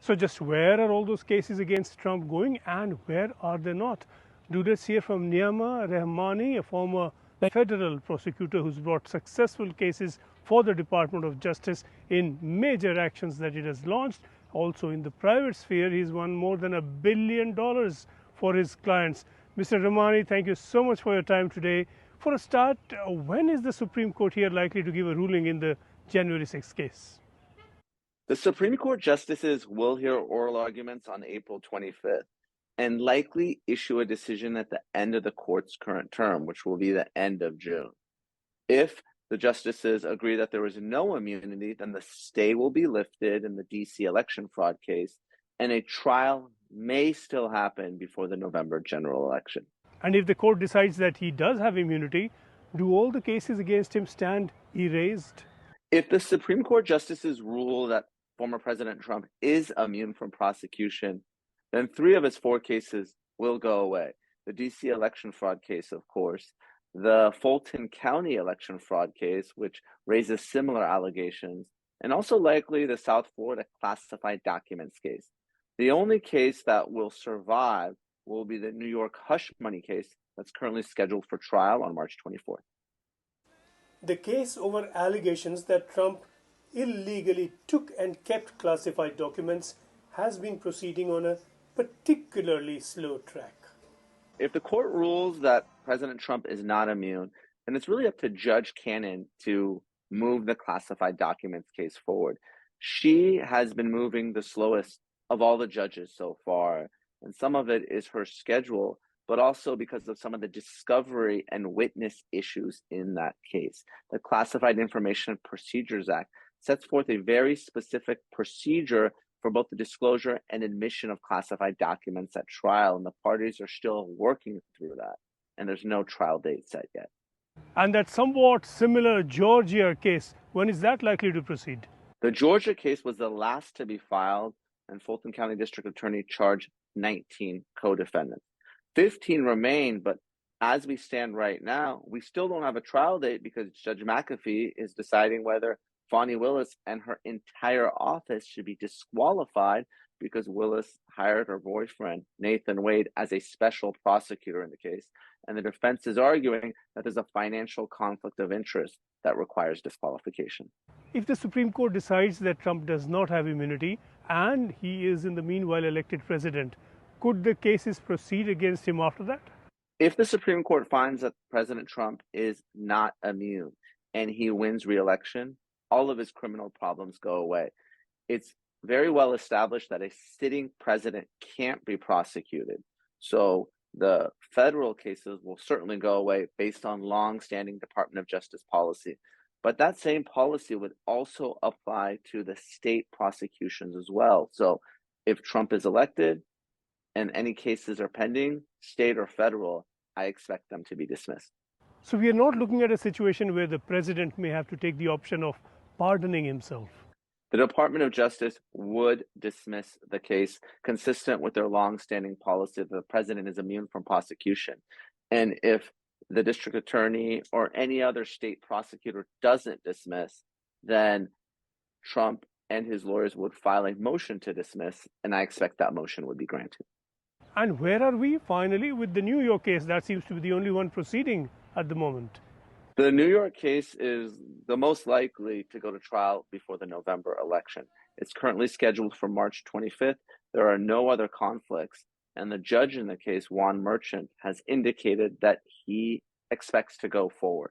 So just where are all those cases against Trump going and where are they not? Do let's hear from Neama Rahmani, a former federal prosecutor who's brought successful cases for the Department of Justice in major actions that it has launched. Also in the private sphere, he's won more than $1 billion for his clients. Mr. Rahmani, thank you so much for your time today. For a start, when is the Supreme Court here likely to give a ruling in the January 6th case? The Supreme Court justices will hear oral arguments on April 25th and likely issue a decision at the end of the court's current term, which will be the end of June. If the justices agree that there is no immunity, then the stay will be lifted in the DC election fraud case, and a trial may still happen before the November general election. And if the court decides that he does have immunity, do all the cases against him stand erased? If the Supreme Court justices rule that former President Trump is immune from prosecution, then 3 of his 4 cases will go away. The DC election fraud case, of course, the Fulton County election fraud case, which raises similar allegations, and also likely the South Florida classified documents case. The only case that will survive will be the New York hush money case that's currently scheduled for trial on March 24th. The case over allegations that Trump illegally took and kept classified documents has been proceeding on a particularly slow track. If the court rules that President Trump is not immune, then it's really up to Judge Cannon to move the classified documents case forward. She has been moving the slowest of all the judges so far, and some of it is her schedule, but also because of some of the discovery and witness issues in that case. The Classified Information Procedures Act sets forth a very specific procedure for both the disclosure and admission of classified documents at trial, and the parties are still working through that, and there's no trial date set yet. And that somewhat similar Georgia case, when is that likely to proceed? The Georgia case was the last to be filed, and Fulton County District Attorney charged 19 co-defendants. 15 remain, but as we stand right now, we still don't have a trial date because Judge McAfee is deciding whether Fani Willis and her entire office should be disqualified because Willis hired her boyfriend, Nathan Wade, as a special prosecutor in the case. And the defense is arguing that there's a financial conflict of interest that requires disqualification. If the Supreme Court decides that Trump does not have immunity and he is in the meanwhile elected president, could the cases proceed against him after that? If the Supreme Court finds that President Trump is not immune and he wins re-election, all of his criminal problems go away. It's very well established that a sitting president can't be prosecuted. So the federal cases will certainly go away based on long-standing Department of Justice policy. But that same policy would also apply to the state prosecutions as well. So if Trump is elected and any cases are pending, state or federal, I expect them to be dismissed. So we are not looking at a situation where the president may have to take the option of pardoning himself. The Department of Justice would dismiss the case consistent with their long-standing policy that the president is immune from prosecution. And if the district attorney or any other state prosecutor doesn't dismiss, then Trump and his lawyers would file a motion to dismiss, and I expect that motion would be granted. And where are we finally with the New York case? That seems to be the only one proceeding at the moment. The New York case is the most likely to go to trial before the November election. It's currently scheduled for March 25th. There are no other conflicts. And the judge in the case, Juan Merchant, has indicated that he expects to go forward.